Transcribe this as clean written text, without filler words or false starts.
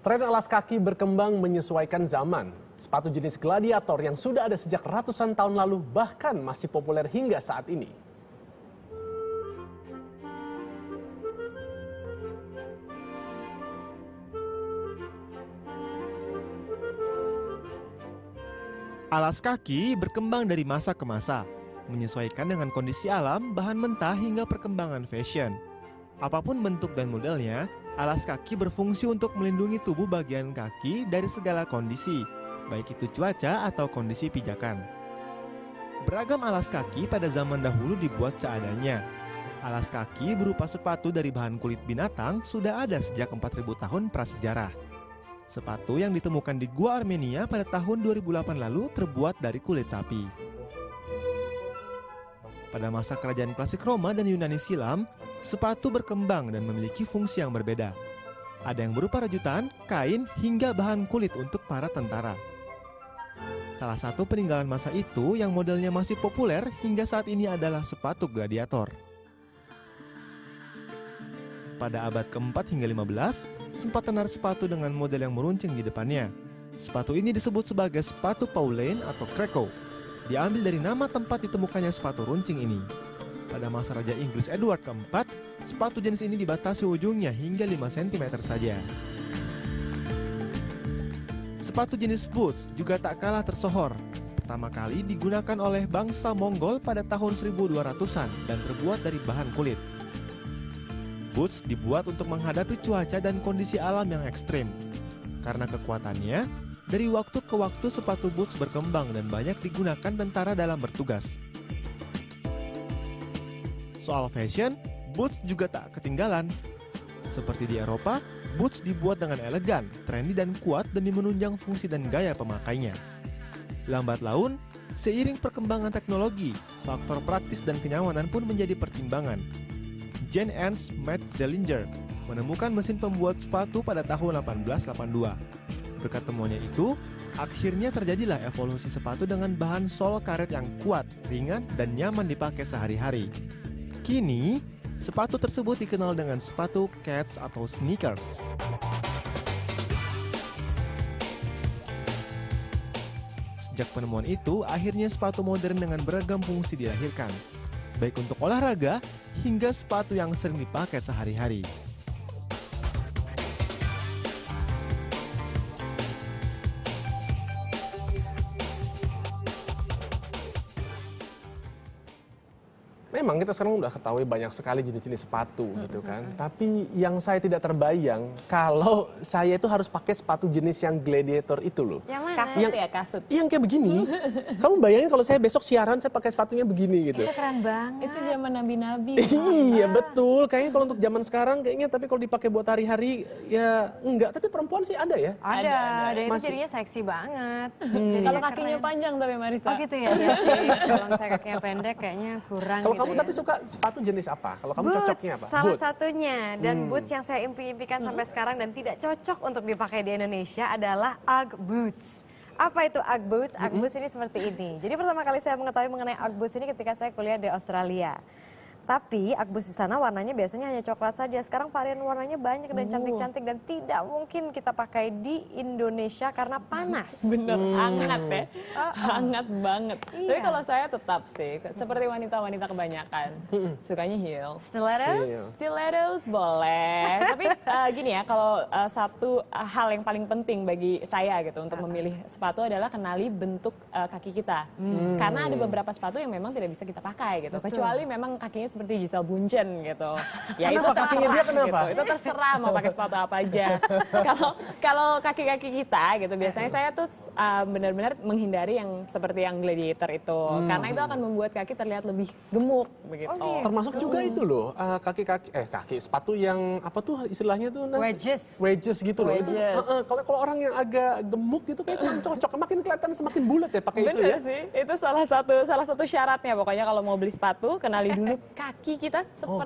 Tren alas kaki berkembang menyesuaikan zaman. Sepatu jenis gladiator yang sudah ada sejak ratusan tahun lalu bahkan masih populer hingga saat ini. Alas kaki berkembang dari masa ke masa, menyesuaikan dengan kondisi alam, bahan mentah hingga perkembangan fashion. Apapun bentuk dan modelnya, alas kaki berfungsi untuk melindungi tubuh bagian kaki dari segala kondisi, baik itu cuaca atau kondisi pijakan. Beragam alas kaki pada zaman dahulu dibuat seadanya. Alas kaki berupa sepatu dari bahan kulit binatang sudah ada sejak 4000 tahun prasejarah. Sepatu yang ditemukan di Gua Armenia pada tahun 2008 lalu terbuat dari kulit sapi. Pada masa kerajaan klasik Roma dan Yunani silam, sepatu berkembang dan memiliki fungsi yang berbeda. Ada yang berupa rajutan, kain, hingga bahan kulit untuk para tentara. Salah satu peninggalan masa itu yang modelnya masih populer hingga saat ini adalah sepatu gladiator. Pada abad ke-4 hingga 15, sempat tenar sepatu dengan model yang meruncing di depannya. Sepatu ini disebut sebagai sepatu Pauline atau Kreko. Diambil dari nama tempat ditemukannya sepatu runcing ini. Pada masa Raja Inggris Edward keempat, sepatu jenis ini dibatasi ujungnya hingga 5 cm saja. Sepatu jenis boots juga tak kalah tersohor. Pertama kali digunakan oleh bangsa Mongol pada tahun 1200-an dan terbuat dari bahan kulit. Boots dibuat untuk menghadapi cuaca dan kondisi alam yang ekstrim. Karena kekuatannya, dari waktu ke waktu sepatu boots berkembang dan banyak digunakan tentara dalam bertugas. Soal fashion, boots juga tak ketinggalan. Seperti di Eropa, boots dibuat dengan elegan, trendy dan kuat demi menunjang fungsi dan gaya pemakainya. Lambat laun, seiring perkembangan teknologi, faktor praktis dan kenyamanan pun menjadi pertimbangan. Jane Ernst Metzellinger menemukan mesin pembuat sepatu pada tahun 1882. Berkat temuannya itu, akhirnya terjadilah evolusi sepatu dengan bahan sol karet yang kuat, ringan, dan nyaman dipakai sehari-hari. Kini, sepatu tersebut dikenal dengan sepatu kets atau sneakers. Sejak penemuan itu, akhirnya sepatu modern dengan beragam fungsi dilahirkan, baik untuk olahraga hingga sepatu yang sering dipakai sehari-hari. Memang kita sekarang udah ketahui banyak sekali jenis-jenis sepatu gitu kan. Tapi yang saya tidak terbayang kalau saya itu harus pakai sepatu jenis yang gladiator itu loh. Yang mana? Yang, Kasut. Yang kayak begini. Kamu bayangin kalau saya besok siaran saya pakai sepatunya begini gitu. Itu keren banget. Itu zaman nabi-nabi. Iya betul. Kayaknya kalau untuk zaman sekarang kayaknya, tapi kalau dipakai buat hari-hari ya enggak. Tapi perempuan sih ada ya. Ada. Dan itu Masih. jadinya seksi banget. Kalau kakinya panjang tapi Marisa. Oh gitu ya. Iya sih. Kalau saya kakinya pendek kayaknya kurang. Kalau gitu kamu ya. tapi suka sepatu jenis apa? Kalau kamu Boots, cocoknya apa? salah Boots. satunya. Dan boots yang saya impikan sampai sekarang dan tidak cocok untuk dipakai di Indonesia adalah Ugg boots. Apa itu Ugg boots? Ugg boots ini seperti ini. Jadi pertama kali saya mengetahui mengenai Ugg boots ini ketika saya kuliah di Australia. Tapi Ugg boots di sana warnanya biasanya hanya coklat saja. Sekarang varian warnanya banyak dan cantik-cantik dan tidak mungkin kita pakai di Indonesia karena panas. Bener, hangat ya. Hangat banget. Iya. Tapi kalau saya tetap sih, seperti wanita-wanita kebanyakan, sukanya heels. Stilettos? Iya. Stilettos boleh, tapi gini ya, kalau satu hal yang paling penting bagi saya gitu untuk memilih sepatu adalah kenali bentuk kaki kita. Karena ada beberapa sepatu yang memang tidak bisa kita pakai gitu, kecuali memang kakinya seperti Giselle Bundchen gitu. Ya itu Kenapa? Kakinya dia terserah kenapa? gitu. Itu terserah mau pakai sepatu apa aja. Kalau kaki-kaki kita gitu biasanya saya tuh benar-benar menghindari yang seperti yang gladiator itu. Karena itu akan membuat kaki terlihat lebih gemuk begitu. Oh, iya. Termasuk juga itu loh, kaki sepatu yang apa tuh istilahnya tuh Nas? Wedges gitu loh. Itu, Wedges. kalau orang yang agak gemuk gitu kayak kurang cocok, makin kelihatan semakin bulat ya pakai itu ya. Bener sih, itu salah satu syaratnya. Pokoknya kalau mau beli sepatu, kenali dulu kaki kita seperti